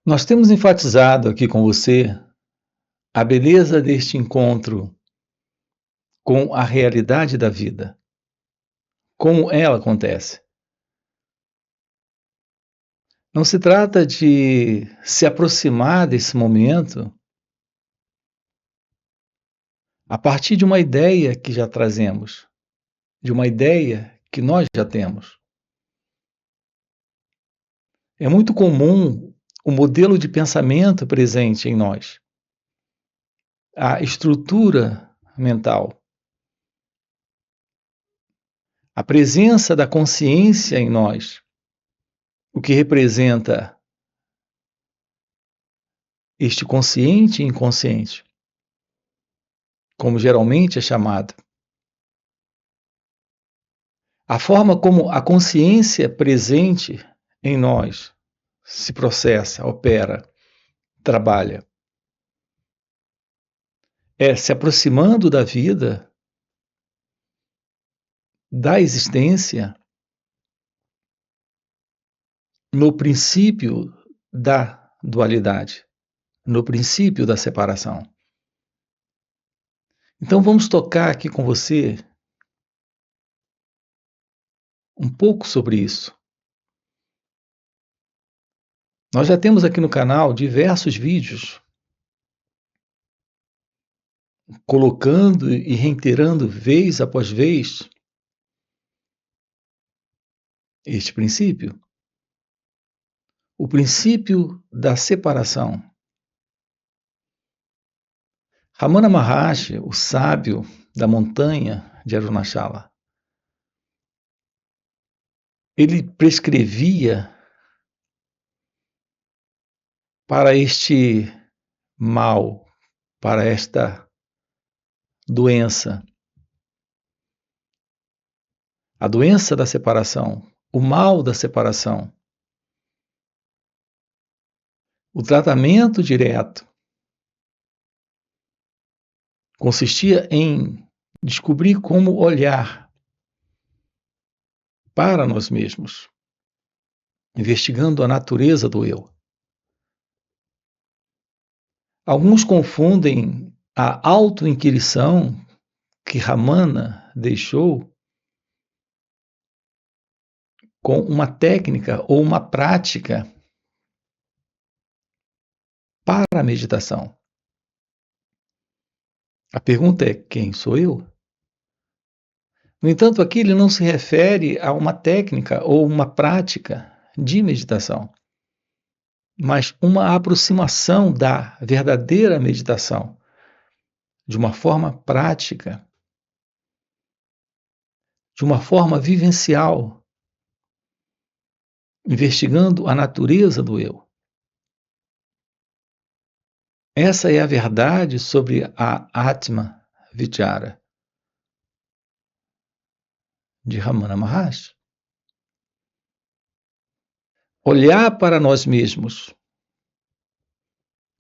Nós temos enfatizado aqui com você a beleza deste encontro com a realidade da vida, como ela acontece. Não se trata de se aproximar desse momento a partir de uma ideia que já trazemos, de uma ideia que nós já temos. É muito comum o modelo de pensamento presente em nós, a estrutura mental, a presença da consciência em nós, o que representa este consciente e inconsciente, como geralmente é chamado. A forma como a consciência presente em nós se processa, opera, trabalha, é se aproximando da vida, da existência, no princípio da dualidade, no princípio da separação. Então vamos tocar aqui com você um pouco sobre isso. Nós já temos aqui no canal diversos vídeos colocando e reiterando vez após vez este princípio, o princípio da separação. Ramana Maharshi, o sábio da montanha de Arunachala, ele prescrevia para este mal, para esta doença, a doença da separação, o mal da separação, o tratamento direto consistia em descobrir como olhar para nós mesmos, investigando a natureza do eu. Alguns confundem a autoinquirição que Ramana deixou com uma técnica ou uma prática para a meditação. A pergunta é: quem sou eu? No entanto, aqui ele não se refere a uma técnica ou uma prática de meditação, mas uma aproximação da verdadeira meditação, de uma forma prática, de uma forma vivencial, investigando a natureza do eu. Essa é a verdade sobre a Atma Vichara de Ramana Maharshi. Olhar para nós mesmos,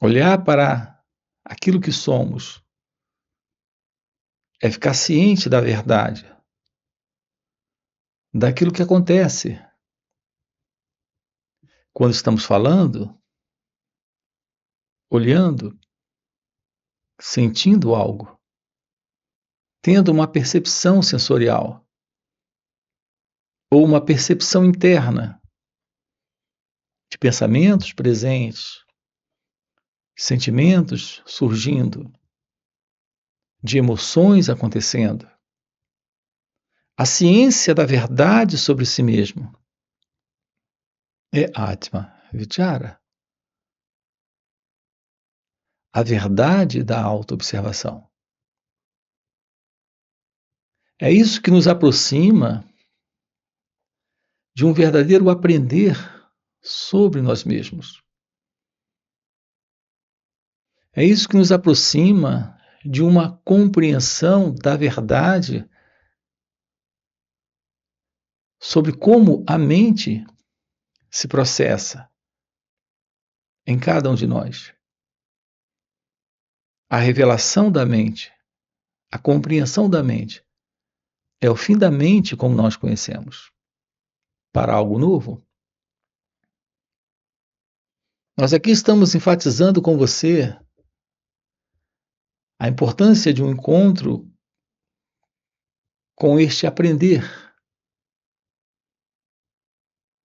olhar para aquilo que somos, é ficar ciente da verdade, daquilo que acontece. Quando estamos falando, olhando, sentindo algo, tendo uma percepção sensorial ou uma percepção interna de pensamentos presentes, sentimentos surgindo, de emoções acontecendo. A ciência da verdade sobre si mesmo é Atma Vichara, a verdade da autoobservação. É isso que nos aproxima de um verdadeiro aprender sobre nós mesmos. É isso que nos aproxima de uma compreensão da verdade sobre como a mente se processa em cada um de nós. A revelação da mente, a compreensão da mente, é o fim da mente como nós conhecemos. Para algo novo, Nós aqui estamos enfatizando com você a importância de um encontro com este aprender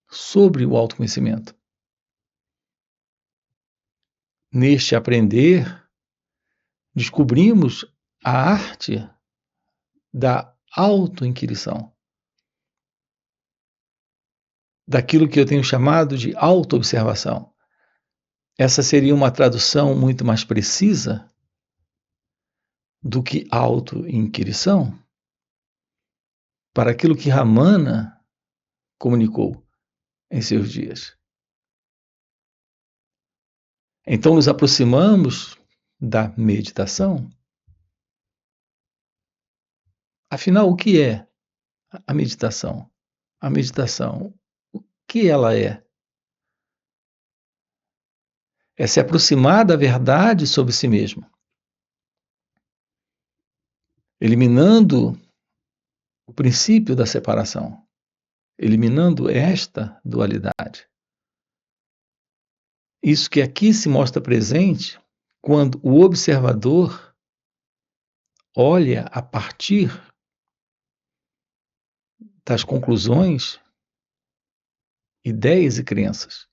sobre o autoconhecimento. Neste aprender, descobrimos a arte da autoinquirição, daquilo que eu tenho chamado de autoobservação. Essa seria uma tradução muito mais precisa do que autoinquirição para aquilo que Ramana comunicou em seus dias. Então nos aproximamos da meditação. Afinal, o que é a meditação? A meditação, o que ela é? É se aproximar da verdade sobre si mesmo, eliminando o princípio da separação, eliminando esta dualidade. Isso que aqui se mostra presente quando o observador olha a partir das conclusões, ideias e crenças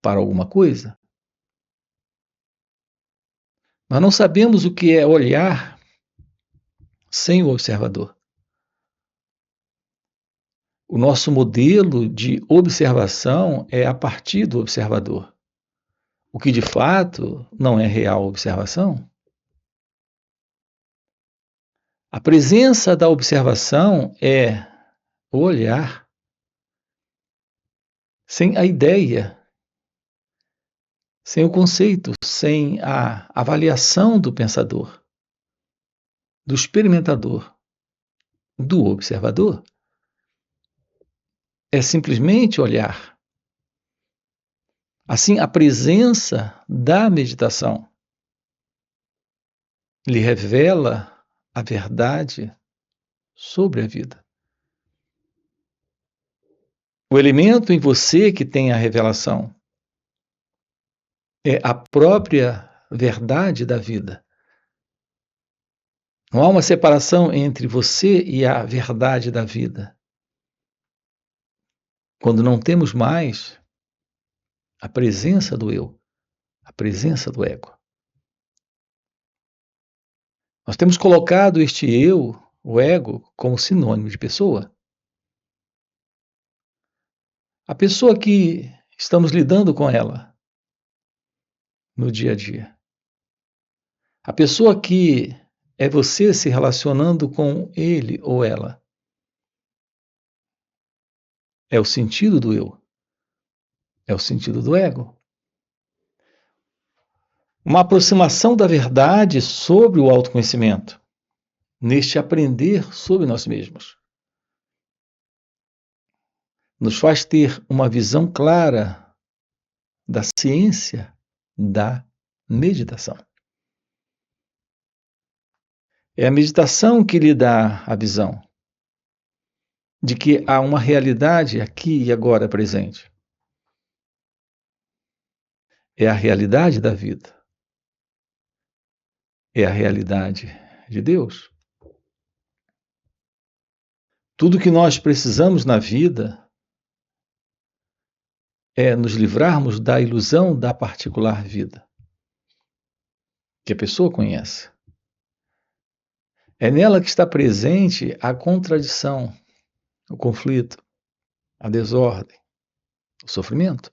para alguma coisa. Nós não sabemos o que é olhar sem o observador. O nosso modelo de observação é a partir do observador, o que de fato não é real observação. A presença da observação é o olhar sem a ideia, sem o conceito, sem a avaliação do pensador, do experimentador, do observador. É simplesmente olhar. Assim, a presença da meditação lhe revela a verdade sobre a vida. O elemento em você que tem a revelação é a própria verdade da vida. Não há uma separação entre você e a verdade da vida. Quando não temos mais a presença do eu, a presença do ego. Nós temos colocado este eu, o ego, como sinônimo de pessoa. A pessoa que estamos lidando com ela no dia a dia. A pessoa que é você se relacionando com ele ou ela. É o sentido do eu. É o sentido do ego. Uma aproximação da verdade sobre o autoconhecimento, neste aprender sobre nós mesmos. Nos faz ter uma visão clara da ciência da meditação. É a meditação que lhe dá a visão de que há uma realidade aqui e agora presente. É a realidade da vida. É a realidade de Deus. Tudo que nós precisamos na vida é nos livrarmos da ilusão da particular vida, que a pessoa conhece. É nela que está presente a contradição, o conflito, a desordem, o sofrimento.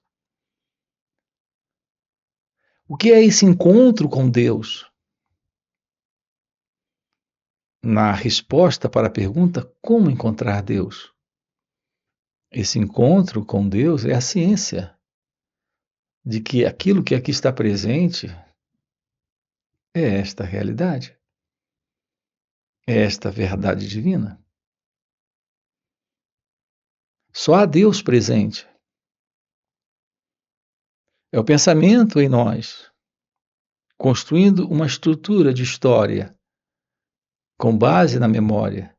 O que é esse encontro com Deus? Na resposta para a pergunta, como encontrar Deus? Esse encontro com Deus é a ciência de que aquilo que aqui está presente é esta realidade, é esta verdade divina. Só há Deus presente. É o pensamento em nós, construindo uma estrutura de história com base na memória,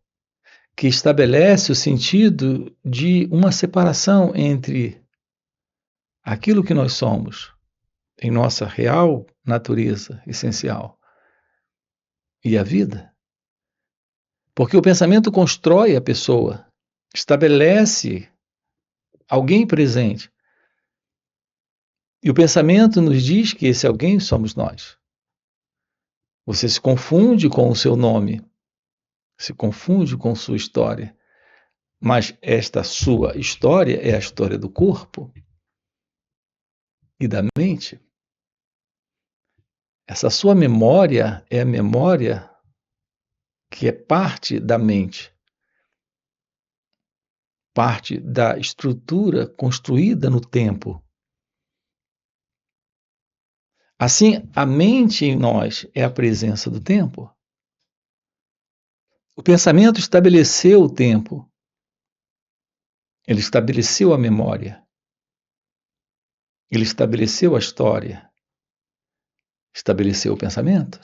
que estabelece o sentido de uma separação entre aquilo que nós somos em nossa real natureza essencial e a vida. Porque o pensamento constrói a pessoa, estabelece alguém presente. E o pensamento nos diz que esse alguém somos nós. Você se confunde com o seu nome, se confunde com sua história. Mas esta sua história é a história do corpo e da mente. Essa sua memória é a memória que é parte da mente, parte da estrutura construída no tempo. Assim, a mente em nós é a presença do tempo. O pensamento estabeleceu o tempo. Ele estabeleceu a memória. Ele estabeleceu a história. Estabeleceu o pensamento.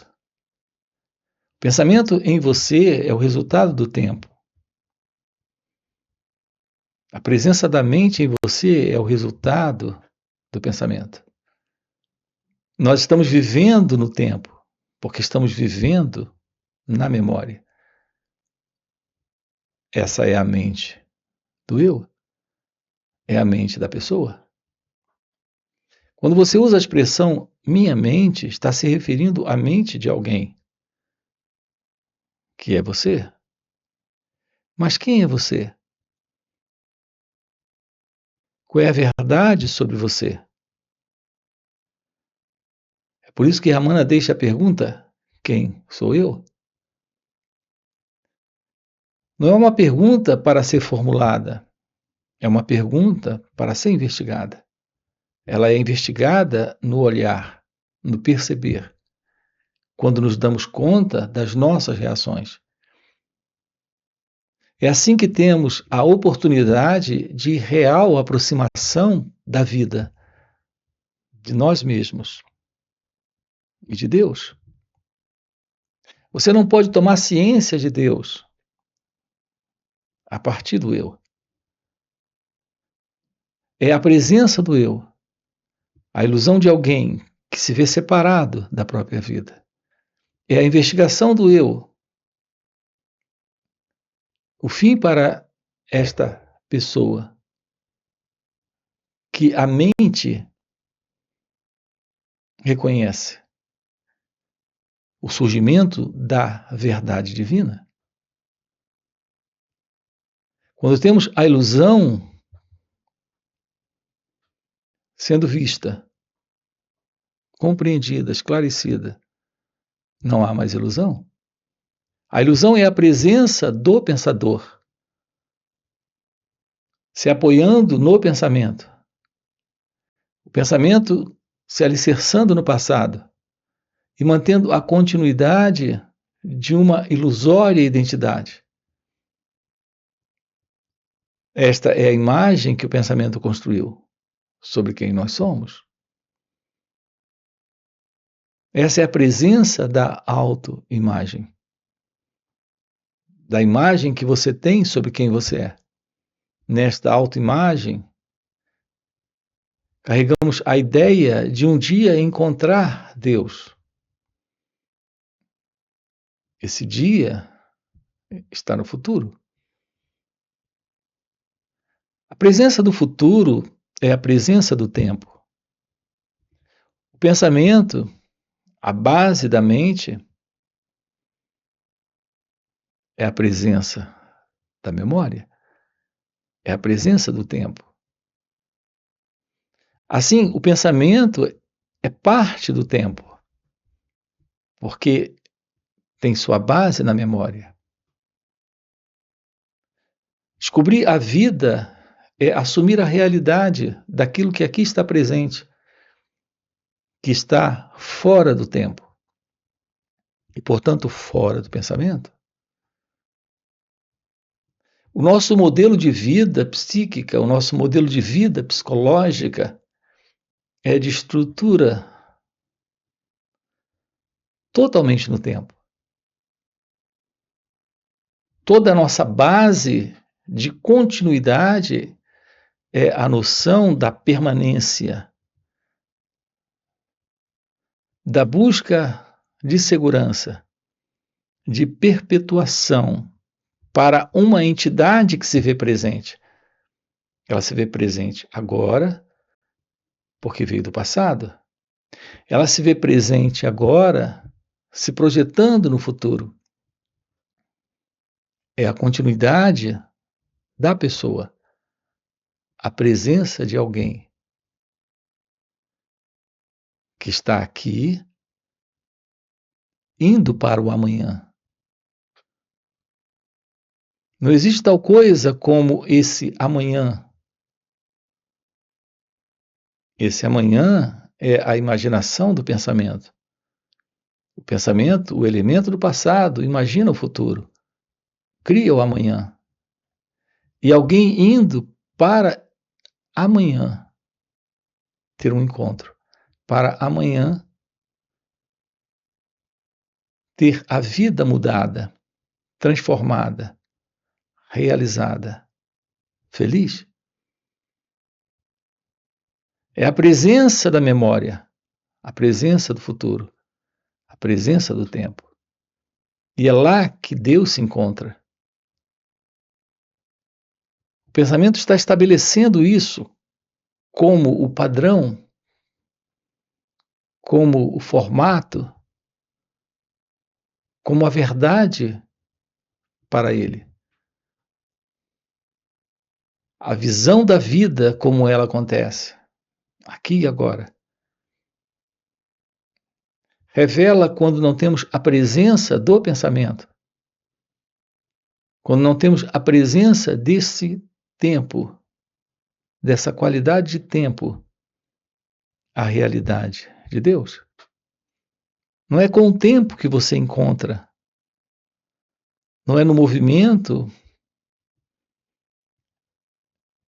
O pensamento em você é o resultado do tempo. A presença da mente em você é o resultado do pensamento. Nós estamos vivendo no tempo, porque estamos vivendo na memória. Essa é a mente do eu, é a mente da pessoa. Quando você usa a expressão minha mente, está se referindo à mente de alguém, que é você. Mas quem é você? Qual é a verdade sobre você? É por isso que Ramana deixa a pergunta: quem sou eu? Não é uma pergunta para ser formulada, é uma pergunta para ser investigada. Ela é investigada no olhar, no perceber, quando nos damos conta das nossas reações. É assim que temos a oportunidade de real aproximação da vida, de nós mesmos e de Deus. Você não pode tomar ciência de Deus a partir do eu. É a presença do eu, a ilusão de alguém que se vê separado da própria vida. É a investigação do eu, o fim para esta pessoa, que a mente reconhece o surgimento da verdade divina. Quando temos a ilusão sendo vista, compreendida, esclarecida, não há mais ilusão. A ilusão é a presença do pensador, se apoiando no pensamento. O pensamento se alicerçando no passado e mantendo a continuidade de uma ilusória identidade. Esta é a imagem que o pensamento construiu sobre quem nós somos. Essa é a presença da autoimagem, da imagem que você tem sobre quem você é. Nesta autoimagem, carregamos a ideia de um dia encontrar Deus. Esse dia está no futuro. A presença do futuro é a presença do tempo. O pensamento, a base da mente, é a presença da memória, é a presença do tempo. Assim, o pensamento é parte do tempo, porque tem sua base na memória. Descobrir a vida é assumir a realidade daquilo que aqui está presente, que está fora do tempo e, portanto, fora do pensamento. O nosso modelo de vida psíquica, o nosso modelo de vida psicológica é de estrutura totalmente no tempo. Toda a nossa base de continuidade é a noção da permanência, da busca de segurança, de perpetuação para uma entidade que se vê presente. Ela se vê presente agora, porque veio do passado. Ela se vê presente agora, se projetando no futuro. É a continuidade da pessoa, a presença de alguém que está aqui, indo para o amanhã. Não existe tal coisa como esse amanhã. Esse amanhã é a imaginação do pensamento. O pensamento, o elemento do passado, imagina o futuro, cria o amanhã. E alguém indo para amanhã ter um encontro, para amanhã ter a vida mudada, transformada, realizada, feliz. É a presença da memória, a presença do futuro, a presença do tempo. E é lá que Deus se encontra. O pensamento está estabelecendo isso como o padrão, como o formato, como a verdade para ele. A visão da vida como ela acontece, aqui e agora. Revela quando não temos a presença do pensamento, quando não temos a presença desse tempo, dessa qualidade de tempo, a realidade de Deus. Não é com o tempo que você encontra, não é no movimento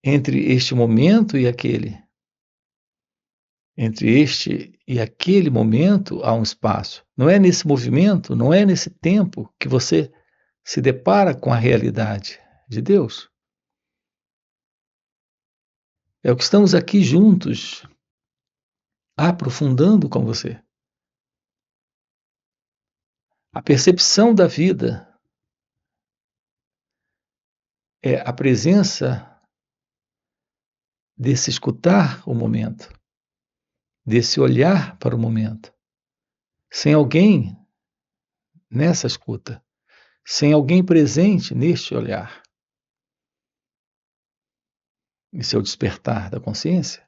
entre este momento e aquele. Entre este e aquele momento há um espaço. Não é nesse movimento, não é nesse tempo que você se depara com a realidade de Deus. É o que estamos aqui juntos, aprofundando com você. A percepção da vida é a presença desse escutar o momento, desse olhar para o momento. Sem alguém nessa escuta, sem alguém presente neste olhar. Esse é o despertar da consciência.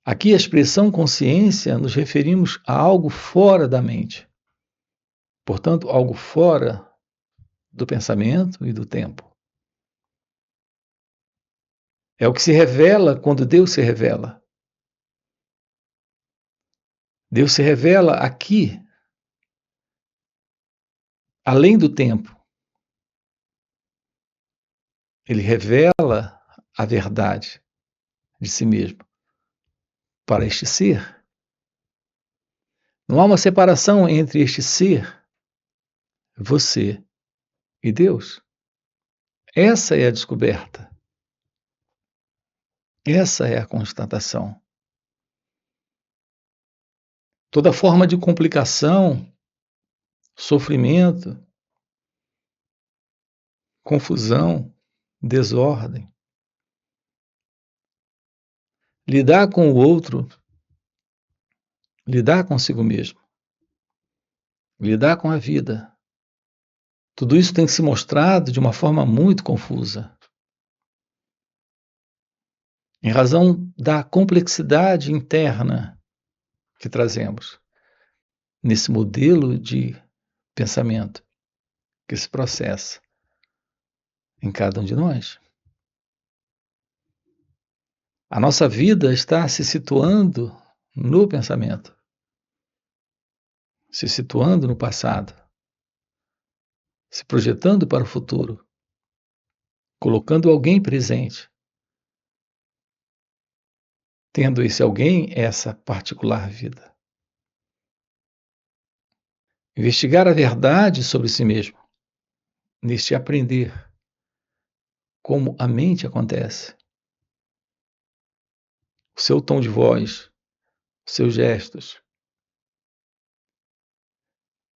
Aqui a expressão consciência nos referimos a algo fora da mente. Portanto, algo fora do pensamento e do tempo. É o que se revela quando Deus se revela. Deus se revela aqui, além do tempo. Ele revela a verdade de si mesmo para este ser. Não há uma separação entre este ser, você e Deus. Essa é a descoberta. Essa é a constatação. Toda forma de complicação, sofrimento, confusão, desordem. Lidar com o outro, lidar consigo mesmo, lidar com a vida. Tudo isso tem se mostrado de uma forma muito confusa. Em razão da complexidade interna que trazemos nesse modelo de pensamento que se processa em cada um de nós. A nossa vida está se situando no pensamento, se situando no passado, se projetando para o futuro, colocando alguém presente, tendo esse alguém essa particular vida. Investigar a verdade sobre si mesmo, neste aprender, como a mente acontece. O seu tom de voz, os seus gestos,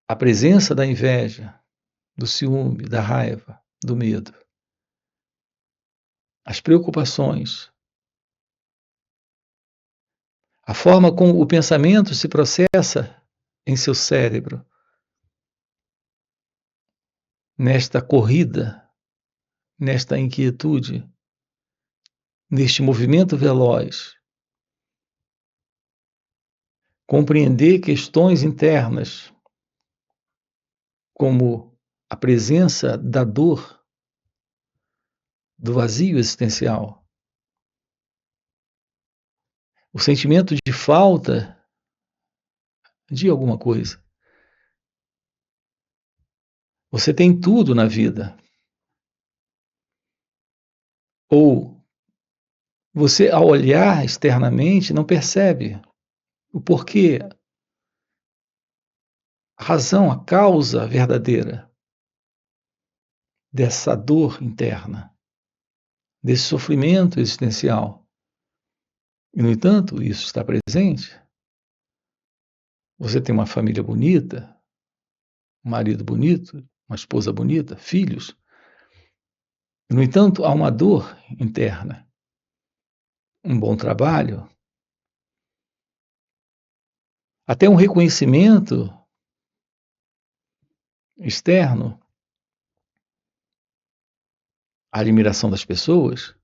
a presença da inveja, do ciúme, da raiva, do medo, as preocupações, a forma como o pensamento se processa em seu cérebro, nesta corrida, nesta inquietude, neste movimento veloz. Compreender questões internas, como a presença da dor, do vazio existencial, o sentimento de falta de alguma coisa. Você tem tudo na vida. Ou você, ao olhar externamente, não percebe o porquê, a razão, a causa verdadeira dessa dor interna, desse sofrimento existencial. E, no entanto, isso está presente. Você tem uma família bonita, um marido bonito, uma esposa bonita, filhos. No entanto, há uma dor interna, um bom trabalho, até um reconhecimento externo, a admiração das pessoas,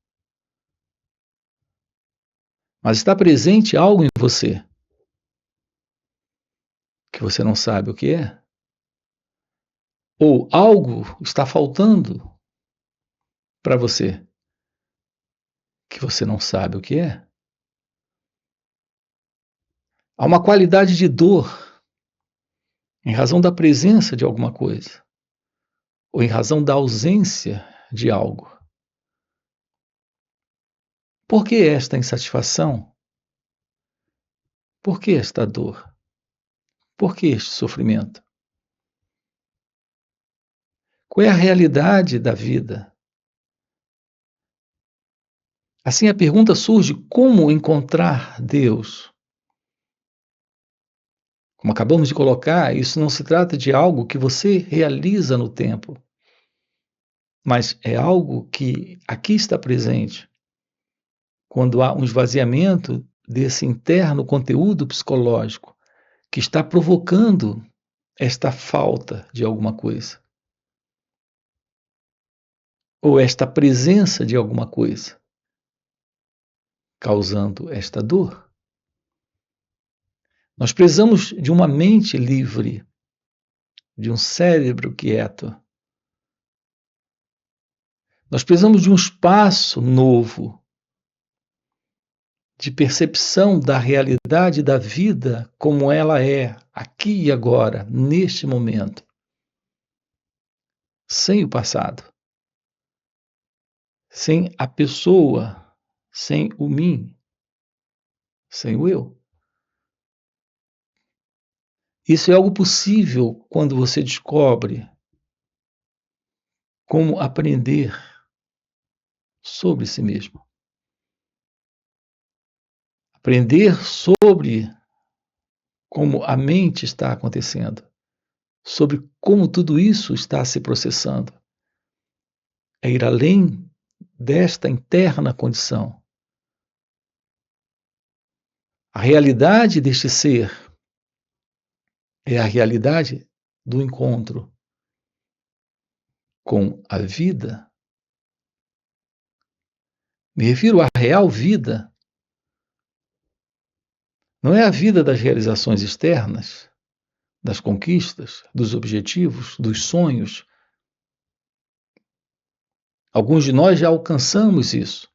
mas está presente algo em você que você não sabe o que é, ou algo está faltando para você que você não sabe o que é. Há uma qualidade de dor em razão da presença de alguma coisa, ou em razão da ausência de algo. Por que esta insatisfação? Por que esta dor? Por que este sofrimento? Qual é a realidade da vida? Assim a pergunta surge: como encontrar Deus? Como acabamos de colocar, isso não se trata de algo que você realiza no tempo, mas é algo que aqui está presente. Quando há um esvaziamento desse interno conteúdo psicológico que está provocando esta falta de alguma coisa, ou esta presença de alguma coisa, causando esta dor. Nós precisamos de uma mente livre, de um cérebro quieto. Nós precisamos de um espaço novo, de percepção da realidade da vida como ela é, aqui e agora, neste momento, sem o passado, sem a pessoa, sem o mim, sem o eu. Isso é algo possível quando você descobre como aprender sobre si mesmo. Aprender sobre como a mente está acontecendo, sobre como tudo isso está se processando. É ir além desta interna condição. A realidade deste ser é a realidade do encontro com a vida. Me refiro à real vida. Não é a vida das realizações externas, das conquistas, dos objetivos, dos sonhos. Alguns de nós já alcançamos isso.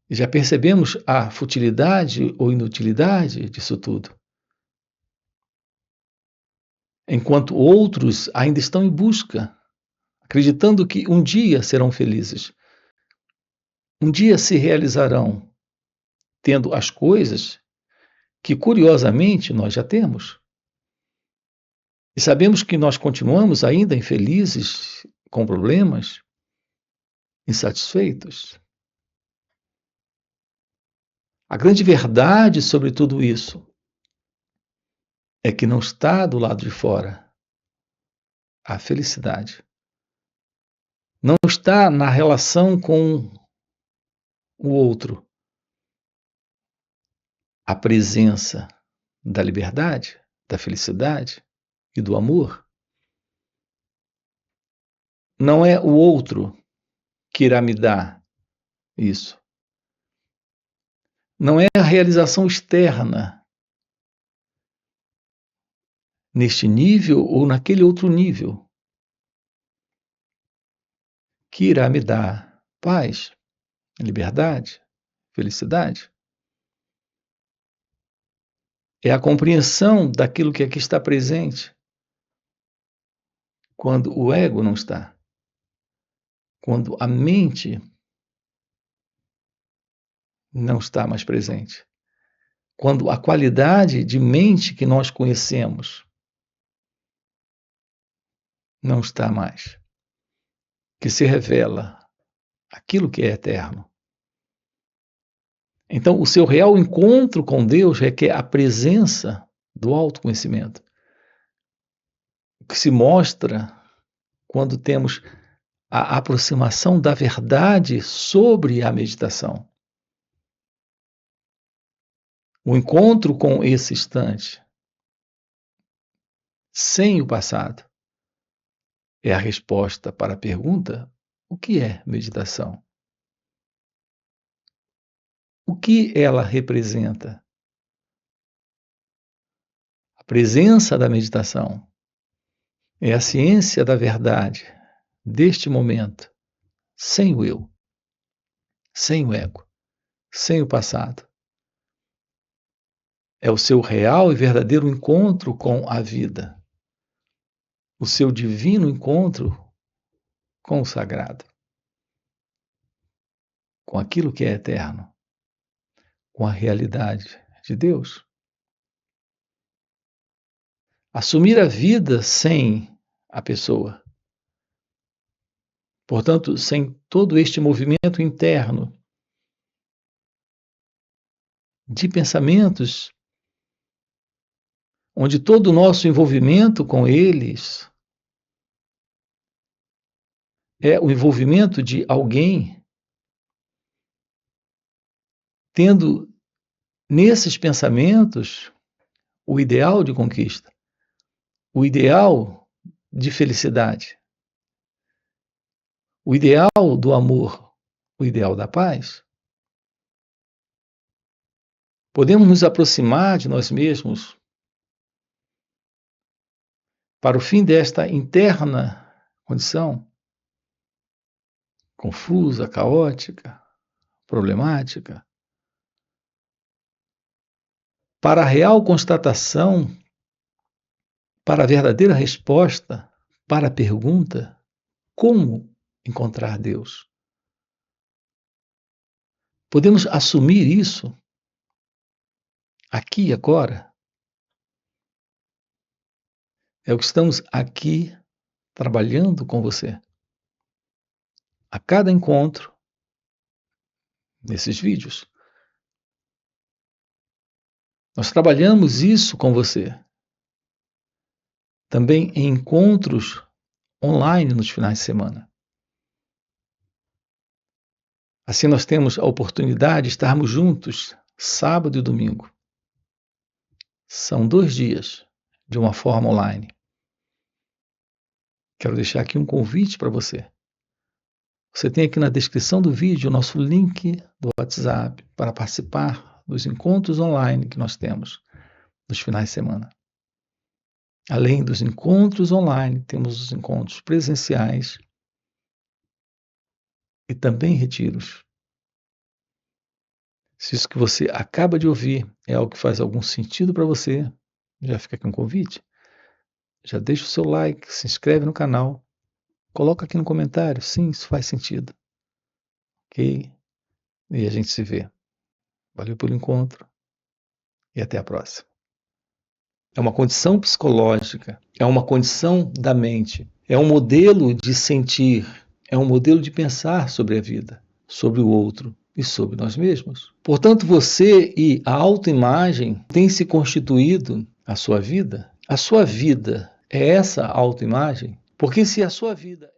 E já percebemos a futilidade ou inutilidade disso tudo. Enquanto outros ainda estão em busca, acreditando que um dia serão felizes. Um dia se realizarão, tendo as coisas que, curiosamente, nós já temos. E sabemos que nós continuamos ainda infelizes, com problemas, insatisfeitos. A grande verdade sobre tudo isso é que não está do lado de fora a felicidade. Não está na relação com o outro a presença da liberdade, da felicidade e do amor. Não é o outro que irá me dar isso. Não é a realização externa neste nível ou naquele outro nível que irá me dar paz, liberdade, felicidade. É a compreensão daquilo que aqui está presente quando o ego não está, quando a mente não está mais presente, quando a qualidade de mente que nós conhecemos não está mais, que se revela aquilo que é eterno. Então, o seu real encontro com Deus requer a presença do autoconhecimento, o que se mostra quando temos a aproximação da verdade sobre a meditação. O encontro com esse instante, sem o passado, é a resposta para a pergunta: o que é meditação? O que ela representa? A presença da meditação é a ciência da verdade deste momento, sem o eu, sem o ego, sem o passado. É o seu real e verdadeiro encontro com a vida, o seu divino encontro com o sagrado, com aquilo que é eterno, com a realidade de Deus. Assumir a vida sem a pessoa. Portanto, sem todo este movimento interno de pensamentos, onde todo o nosso envolvimento com eles é o envolvimento de alguém tendo nesses pensamentos o ideal de conquista, o ideal de felicidade, o ideal do amor, o ideal da paz. Podemos nos aproximar de nós mesmos para o fim desta interna condição confusa, caótica, problemática, para a real constatação, para a verdadeira resposta, para a pergunta: como encontrar Deus? Podemos assumir isso aqui e agora? É o que estamos aqui trabalhando com você. A cada encontro, nesses vídeos, nós trabalhamos isso com você. Também em encontros online nos finais de semana. Assim nós temos a oportunidade de estarmos juntos, sábado e domingo. São 2 dias, de uma forma online. Quero deixar aqui um convite para você. Você tem aqui na descrição do vídeo o nosso link do WhatsApp para participar dos encontros online que nós temos nos finais de semana. Além dos encontros online, temos os encontros presenciais e também retiros. Se isso que você acaba de ouvir é algo que faz algum sentido para você, já fica aqui um convite. Já deixa o seu like, se inscreve no canal, coloca aqui no comentário, sim, isso faz sentido. Ok? E a gente se vê. Valeu pelo encontro e até a próxima. É uma condição psicológica, é uma condição da mente, é um modelo de sentir, é um modelo de pensar sobre a vida, sobre o outro e sobre nós mesmos. Portanto, você e a autoimagem têm se constituído a sua vida. A sua vida é essa autoimagem? Porque se a sua vida